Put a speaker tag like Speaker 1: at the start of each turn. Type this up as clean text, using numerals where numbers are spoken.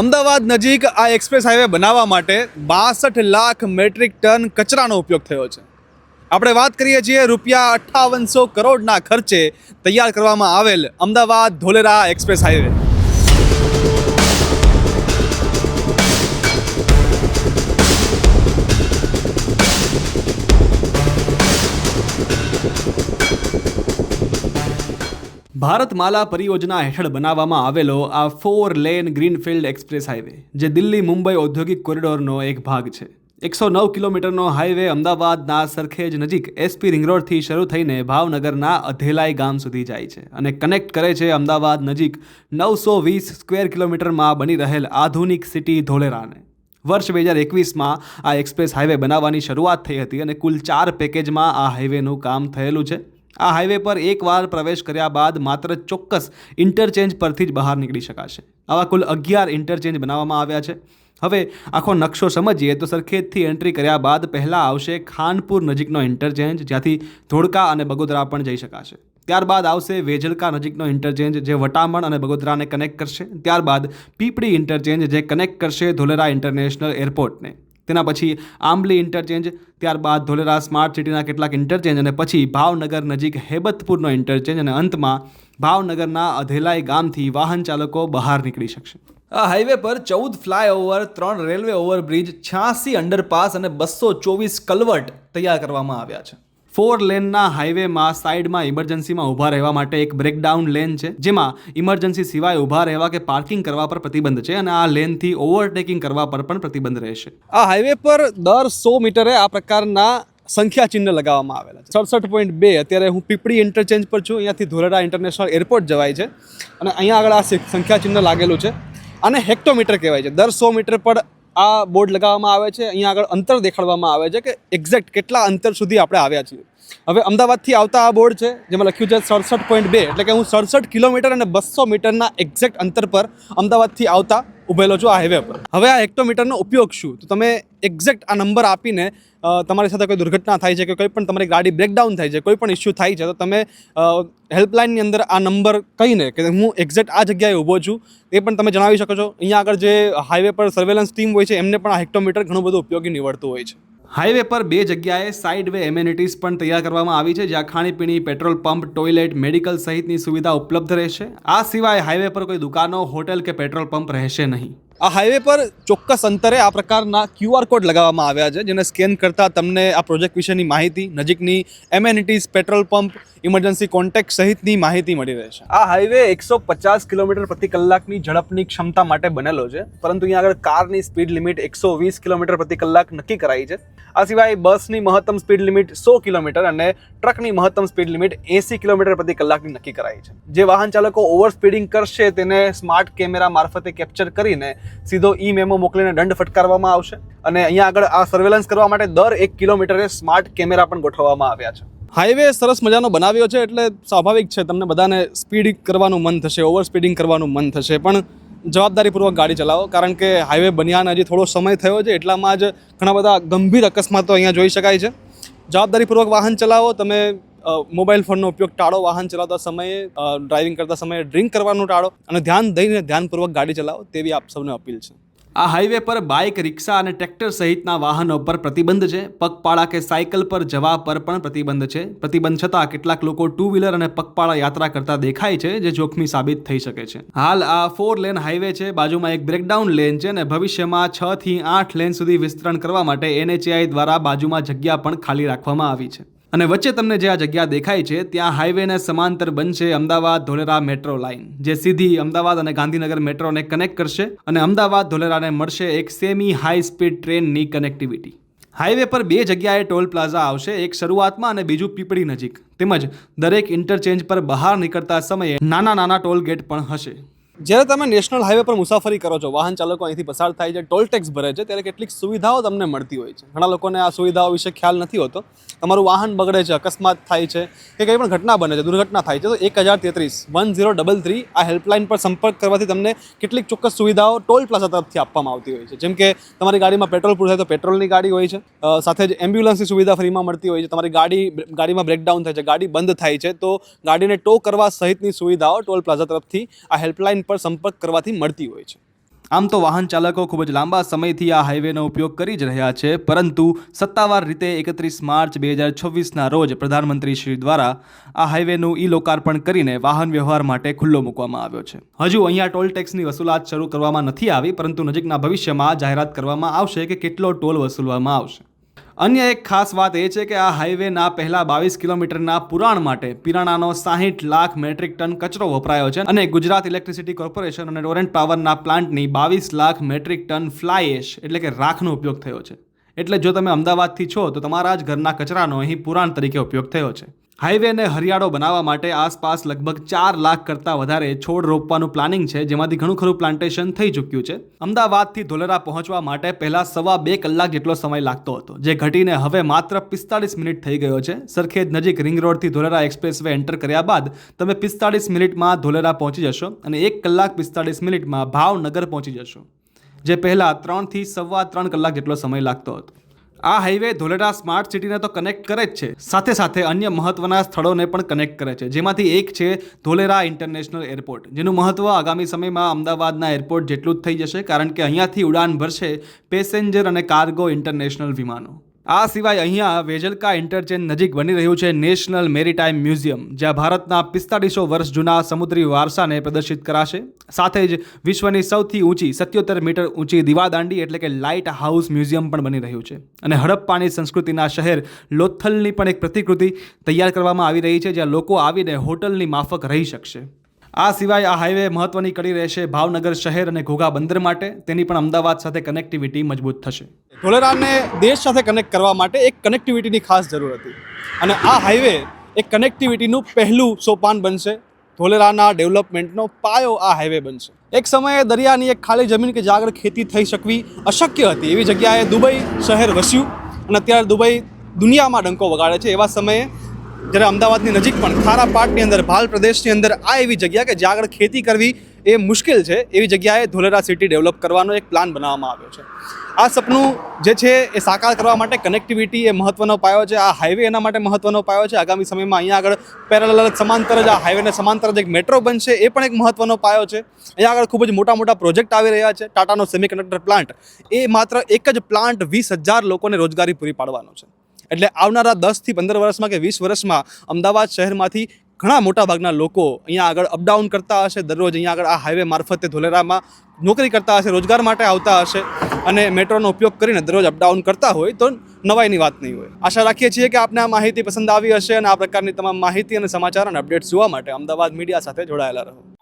Speaker 1: અમદાવાદ નજીક આ express highway બનાવવા માટે 62 લાખ મેટ્રિક ટન કચરાનો ઉપયોગ થયો છે. આપણે વાત કરીએ છીએ રૂપિયા 5800 કરોડના ખર્ચે તૈયાર કરવામાં આવેલ અમદાવાદ ધોલેરા એક્સપ્રેસ હાઈવે. ભારતમાલા પરિયોજના હેઠળ બનાવવામાં આવેલો આ 4 લેન ગ્રીનફિલ્ડ એક્સપ્રેસ હાઈવે જે દિલ્હી મુંબઈ ઔદ્યોગિક કોરિડોરનો એક ભાગ છે. 109 કિલોમીટરનો હાઈવે અમદાવાદના સરખેજ નજીક એસપી રિંગ રોડથી શરૂ થઈને ભાવનગરના અધેલાઈ ગામ સુધી જાય છે અને કનેક્ટ કરે છે અમદાવાદ નજીક 920 સ્ક્વેર કિલોમીટરમાં બની રહેલ આધુનિક સિટી ધોલેરાને. વર્ષ 2021માં આ એક્સપ્રેસ હાઈવે બનાવવાની શરૂઆત થઈ હતી અને કુલ 4 પેકેજમાં આ હાઈવેનું કામ થયેલું છે. આ હાઈવે પર એકવાર પ્રવેશ કર્યા બાદ માત્ર ચોક્કસ ઇન્ટરચેન્જ પરથી જ બહાર નીકળી શકાશે. આવા કુલ 11 ઇન્ટરચેન્જ બનાવવામાં આવ્યા છે. હવે આખો નકશો સમજીએ તો સરખેજથી એન્ટ્રી કર્યા બાદ પહેલાં આવશે ખાનપુર નજીકનો ઇન્ટરચેન્જ, જ્યાંથી ધોળકા અને બગોદરા પણ જઈ શકાશે. ત્યારબાદ આવશે વેજલકા નજીકનો ઇન્ટરચેન્જ જે વટામણ અને બગોદરાને કનેક્ટ કરશે. ત્યારબાદ પીપળી ઇન્ટરચેન્જ જે કનેક્ટ કરશે ધોલેરા ઇન્ટરનેશનલ એરપોર્ટને. તેના પછી આંબલી ઇન્ટરચેન્જ, ત્યારબાદ ધોલેરા સ્માર્ટ સિટીના કેટલાક ઇન્ટરચેન્જ અને પછી ભાવનગર નજીક હેબતપુરનો ઇન્ટરચેન્જ અને અંતમાં ભાવનગરના અધેલાઈ ગામથી વાહન ચાલકો બહાર નીકળી શકશે. આ હાઈવે પર 14 ફ્લાયઓવર, 3 રેલવે ઓવરબ્રિજ, 86 અંડરપાસ અને 224 કલવર્ટ તૈયાર કરવામાં આવ્યા છે. 4 લેનના હાઈવેમાં સાઈડમાં ઇમરજન્સીમાં ઊભા રહેવા માટે એક બ્રેકડાઉન લેન છે, જેમાં ઇમરજન્સી સિવાય ઊભા રહેવા કે પાર્કિંગ કરવા પર પ્રતિબંધ છે અને આ લેનથી ઓવરટેકિંગ કરવા પર પણ પ્રતિબંધ રહેશે. આ હાઈવે પર દર 100 મીટરે આ પ્રકારના સંખ્યા ચિહ્ન લગાવવામાં આવેલા છે. 67.2 અત્યારે હું પીપળી ઇન્ટરચેન્જ પર છું. અહીંયાથી ધોલેરા ઇન્ટરનેશનલ એરપોર્ટ જવાય છે અને અહીંયા આગળ આ સંખ્યા ચિહ્ન લાગેલું છે. આને હેક્ટોમીટર કહેવાય છે. દર 100 મીટર પર આ બોર્ડ લગાવવામાં આવે છે. અહીંયા આગળ અંતર દેખાડવામાં આવે છે કે એક્ઝેક્ટ કેટલા અંતર સુધી આપણે આવ્યા છીએ. હવે અમદાવાદથી આવતા આ બોર્ડ છે જેમાં લખ્યું છે 67.2, એટલે કે હું 67 કિલોમીટર અને 200 મીટરના એક્ઝેક્ટ અંતર પર અમદાવાદથી આવતા ઊભેલો છું આ હાઈવે પર. હવે આ હેક્ટોમીટરનો ઉપયોગ શું? તો તમે એક્ઝેક્ટ આ નંબર આપીને તમારી સાથે કોઈ દુર્ઘટના થાય છે કે કોઈ પણ તમારી ગાડી બ્રેકડાઉન થાય છે, કોઈ પણ ઇસ્યુ થાય છે, તો તમે હેલ્પલાઇનની અંદર આ નંબર કહીને કે હું એક્ઝેક્ટ આ જગ્યાએ ઊભો છું એ પણ તમે જણાવી શકો છો. અહીંયા આગળ જે હાઈવે પર સર્વેલન્સ ટીમ હોય છે એમને પણ આ હેક્ટોમીટર ઘણું બધું ઉપયોગી નીવડતું હોય છે. હાઈવે પર 2 જગ્યાએ સાઇડ વે એમેનિટીઝ પણ તૈયાર કરવામાં આવી છે, જ્યાં ખાણીપીણી, પેટ્રોલ પંપ, ટોયલેટ, મેડિકલ સહિતની સુવિધા ઉપલબ્ધ રહેશે. આ સિવાય હાઈવે પર કોઈ દુકાનો, હોટેલ કે પેટ્રોલ પંપ રહેશે નહીં. આ હાઈવે પર ચોક્કસ અંતરે આ પ્રકારના QR કોડ લગાવવામાં આવ્યા છે, જેને સ્કેન કરતાં તમને આ પ્રોજેક્ટ વિશેની માહિતી, નજીકની એમેનિટીઝ, પેટ્રોલ પંપ, ઇમરજન્સી કોન્ટેક્ટ સહિતની માહિતી મળી રહેશે. આ હાઈવે 150 કિલોમીટર પ્રતિ કલાકની ઝડપની ક્ષમતા માટે બનેલો છે, પરંતુ અહીંયા આગળ કારની સ્પીડ લિમિટ 120 કિલોમીટર પ્રતિ કલાક નક્કી કરાઈ છે. આ સિવાય બસની મહત્તમ સ્પીડ લિમિટ 100 કિલોમીટર અને ટ્રકની મહત્તમ સ્પીડ લિમિટ 80 કિલોમીટર પ્રતિ કલાકની નક્કી કરાઈ છે. જે વાહન ચાલકો ઓવર સ્પીડિંગ કરશે તેને સ્માર્ટ કેમેરા મારફતે કેપ્ચર કરીને સીધો મેમો મોકલીને દંડ ફટકારવામાં આવશે. અને અહીંયા આગળ આ સર્વેલન્સ કરવા માટે દર 1 કિલોમીટરે સ્માર્ટ કેમેરા પણ ગોઠવવામાં આવ્યા છે. હાઈવે સરસ મજાનો બનાવ્યો છે એટલે સ્વાભાવિક છે તમને બધાને સ્પીડ કરવાનું મન થશે, ઓવર સ્પીડિંગ કરવાનું મન થશે, પણ જવાબદારીપૂર્વક ગાડી ચલાવો, કારણ કે હાઈવે બન્યાને હજી થોડો સમય થયો છે, એટલામાં જ ઘણા બધા ગંભીર અકસ્માતો અહીંયા જોઈ શકાય છે. જવાબદારીપૂર્વક વાહન ચલાવો. તમે મોબાઈલ ફોનનો ઉપયોગ ટાળો. વાહન ચલાવતા સમયે, ડ્રાઇવિંગ કરતા સમયે ડ્રિંક કરવાનું ટાળો અને ધ્યાન દઈને ધ્યાનપૂર્વક ગાડી ચલાવો તેવી આપ સૌને અપીલ છે. આ હાઈવે પર બાઇક, રિક્ષા અને ટ્રેક્ટર સહિતના વાહનો પર પ્રતિબંધ છે. પગપાળા કે સાયકલ પર જવા પર પણ પ્રતિબંધ છે. પ્રતિબંધ છતાં કેટલાક લોકો 2 વ્હીલર અને પગપાળા યાત્રા કરતા દેખાય છે, જે જોખમી સાબિત થઈ શકે છે. હાલ આ 4 લેન હાઈવે છે, બાજુમાં એક બ્રેકડાઉન લેન છે અને ભવિષ્યમાં 6 થી 8 લેન સુધી વિસ્તરણ કરવા માટે NHAI દ્વારા બાજુમાં જગ્યા પણ ખાલી રાખવામાં આવી છે. અને વચ્ચે તમને જે આ જગ્યા દેખાય છે ત્યાં હાઈવેને સમાંતર બનશે અમદાવાદ ધોલેરા મેટ્રો લાઇન, જે સીધી અમદાવાદ અને ગાંધીનગર મેટ્રોને કનેક્ટ કરશે અને અમદાવાદ ધોલેરાને મળશે એક સેમી હાઈ સ્પીડ ટ્રેનની કનેક્ટિવિટી. હાઈવે પર 2 જગ્યાએ ટોલ પ્લાઝા આવશે, એક શરૂઆતમાં અને બીજું પીપળી નજીક. તેમજ દરેક ઇન્ટરચેન્જ પર બહાર નીકળતા સમયે નાના ટોલ ગેટ પણ હશે. જ્યારે તમે નેશનલ હાઈવે પર મુસાફરી કરો છો, વાહન ચાલકો અહીંથી પસાર થાય છે, ટોલ ટેક્સ ભરે છે, ત્યારે કેટલીક સુવિધાઓ તમને મળતી હોય છે. ઘણા લોકોને આ સુવિધાઓ વિશે ખ્યાલ નથી હોતો. તમારું વાહન બગડે છે, અકસ્માત થાય છે કે કંઈ પણ ઘટના બને છે, દુર્ઘટના થાય છે, તો 1033 આ હેલ્પલાઇન પર સંપર્ક કરવાથી તમને કેટલીક ચોક્કસ સુવિધાઓ ટોલ પ્લાઝા તરફથી આપવામાં આવતી હોય છે. જેમ કે તમારી ગાડીમાં પેટ્રોલ પૂરું થાય તો પેટ્રોલની ગાડી હોય છે, સાથે જ એમ્બ્યુલન્સની સુવિધા ફ્રીમાં મળતી હોય છે. તમારી ગાડીમાં બ્રેકડાઉન થાય છે, ગાડી બંધ થાય છે, તો ગાડીને ટો કરવા સહિતની સુવિધાઓ ટોલ પ્લાઝા તરફથી આ હેલ્પલાઇન પર સંપર્ક કરવાથી મળતી હોય છે. આમ તો વાહન ચાલકો ખૂબ જ લાંબા સમયથી આ હાઈવેનો ઉપયોગ કરી જ રહ્યા છે, પરંતુ સત્તાવાર રીતે 31 માર્ચ 2026ના રોજ પ્રધાનમંત્રી શ્રી દ્વારા આ હાઈવેનું લોકાર્પણ કરીને વાહન વ્યવહાર માટે ખુલ્લો મૂકવામાં આવ્યો છે. હજુ અહીંયા ટોલ ટેક્સની વસૂલાત શરૂ કરવામાં નથી આવી, પરંતુ નજીકના ભવિષ્યમાં જાહેરાત કરવામાં આવશે કે કેટલો ટોલ વસૂલવામાં આવશે. અન્ય એક ખાસ વાત એ છે કે આ હાઈવેના પહેલા 22 કિલોમીટરના પુરાણ માટે પિરાણાનો 60 લાખ મેટ્રિક ટન કચરો વપરાયો છે અને ગુજરાત ઇલેક્ટ્રિસિટી કોર્પોરેશન અને ટોરેન્ટ પાવરના પ્લાન્ટની 22 lakh metric ton fly ash એટલે કે રાખનો ઉપયોગ થયો છે. એટલે જો તમે અમદાવાદથી છો તો તમારા જ ઘરના કચરાનો અહીં પુરાણ તરીકે ઉપયોગ થયો છે. હાઈવેને હરિયાળો બનાવવા માટે આસપાસ લગભગ 4 લાખ કરતાં વધારે છોડ રોપવાનું પ્લાનિંગ છે, જેમાંથી ઘણું ખરું પ્લાન્ટેશન થઈ ચૂક્યું છે. અમદાવાદથી ધોલેરા પહોંચવા માટે પહેલાં 2.5 કલાક જેટલો સમય લાગતો હતો, જે ઘટીને હવે માત્ર 45 મિનિટ થઈ ગયો છે. સરખેજ નજીક રિંગ રોડથી ધોલેરા એક્સપ્રેસ વે એન્ટર કર્યા બાદ તમે 45 મિનિટમાં ધોલેરા પહોંચી જશો અને 1 કલાક 45 મિનિટમાં ભાવનગર પહોંચી જશો, જે પહેલાં 3 થી 3.25 કલાક જેટલો સમય લાગતો હતો. આ હાઈવે ધોલેરા સ્માર્ટ સિટીને તો કનેક્ટ કરે જ છે, સાથે સાથે અન્ય મહત્વના સ્થળોને પણ કનેક્ટ કરે છે, જેમાંથી એક છે ધોલેરા ઇન્ટરનેશનલ એરપોર્ટ, જેનું મહત્વ આગામી સમયમાં અમદાવાદના એરપોર્ટ જેટલું જ થઈ જશે, કારણ કે અહીંયાથી ઉડાન ભરશે પેસેન્જર અને કાર્ગો ઇન્ટરનેશનલ વિમાનો. આ સિવાય અહીંયા વેજલકા ઇન્ટરચેન્જ નજીક બની રહ્યું છે નેશનલ મેરીટાઈમ મ્યુઝિયમ, જ્યાં ભારતના 4500 વર્ષ જૂના સમુદ્રી વારસાને પ્રદર્શિત કરાશે. સાથે જ વિશ્વની સૌથી ઊંચી 77 મીટર ઊંચી દીવાદાંડી એટલે કે લાઇટ હાઉસ મ્યુઝિયમ પણ બની રહ્યું છે. અને હડપ્પાની સંસ્કૃતિના શહેર લોથલની પણ એક પ્રતિકૃતિ તૈયાર કરવામાં આવી રહી છે, જ્યાં લોકો આવીને હોટલની માફક રહી શકશે. આ સિવાય આ હાઈવે મહત્વની કડી રહેશે ભાવનગર શહેર અને ઘોઘા બંદર માટે. તેની પણ અમદાવાદ સાથે કનેક્ટિવિટી મજબૂત થશે. ધોલેરાને દેશ સાથે કનેક્ટ કરવા માટે એક કનેક્ટિવિટીની ખાસ જરૂર હતી, અને આ હાઈવે એક કનેક્ટિવિટીનું પહેલું સોપાન બનશે. ધોલેરાના ડેવલપમેન્ટનો પાયો આ હાઈવે બનશે. એક સમયે દરિયાની એક ખાલી જમીન કે જ્યાં આગળ ખેતી થઈ શકવી અશક્ય હતી, એવી જગ્યાએ દુબઈ શહેર વસ્યું અને અત્યારે દુબઈ દુનિયામાં ડંકો વગાડે છે. એવા સમયે જ્યારે અમદાવાદની નજીક પણ ખારા પાટની અંદર ભાલ પ્રદેશની અંદર આ એવી જગ્યા કે જ્યાં આગળ ખેતી કરવી એ મુશ્કેલ છે, એવી જગ્યાએ ધોલેરા સિટી ડેવલપ કરવાનો એક પ્લાન બનાવવામાં આવ્યો છે. આ સપનું જે છે એ સાકાર કરવા માટે કનેક્ટિવિટી એ મહત્વનો પાયો છે. આ હાઈવે એના માટે મહત્વનો પાયો છે. આગામી સમયમાં અહીંયા આગળ પેરેલલ સમાંતર જ આ હાઈવેને સમાંતર જ એક મેટ્રો બનશે, એ પણ એક મહત્વનો પાયો છે. અહીંયા આગળ ખૂબ જ મોટા મોટા પ્રોજેક્ટ આવી રહ્યા છે. ટાટાનો સેમિકન્ડક્ટર પ્લાન્ટ, એ માત્ર એક જ પ્લાન્ટ 20,000 લોકોને રોજગારી પૂરી પાડવાનો છે. એટલે આવનારા 10 થી 15 વર્ષમાં કે 20 વર્ષમાં અમદાવાદ શહેરમાંથી ઘણા મોટા ભાગના લોકો અહીંયા આગળ અપડાઉન કરતા હશે, દરરોજ અહીંયા આગળ આ હાઈવે મારફતે ધોલેરામાં નોકરી કરતા હશે, રોજગાર માટે આવતા હશે અને મેટ્રોનો ઉપયોગ કરીને દરરોજ અપડાઉન કરતા હોય તો નવાઈની વાત નહીં હોય. આશા રાખીએ છીએ કે આપને આ માહિતી પસંદ આવી હશે અને આ પ્રકારની તમામ માહિતી અને સમાચાર અને અપડેટ્સ જોવા માટે અમદાવાદ મીડિયા સાથે જોડાયેલા રહો.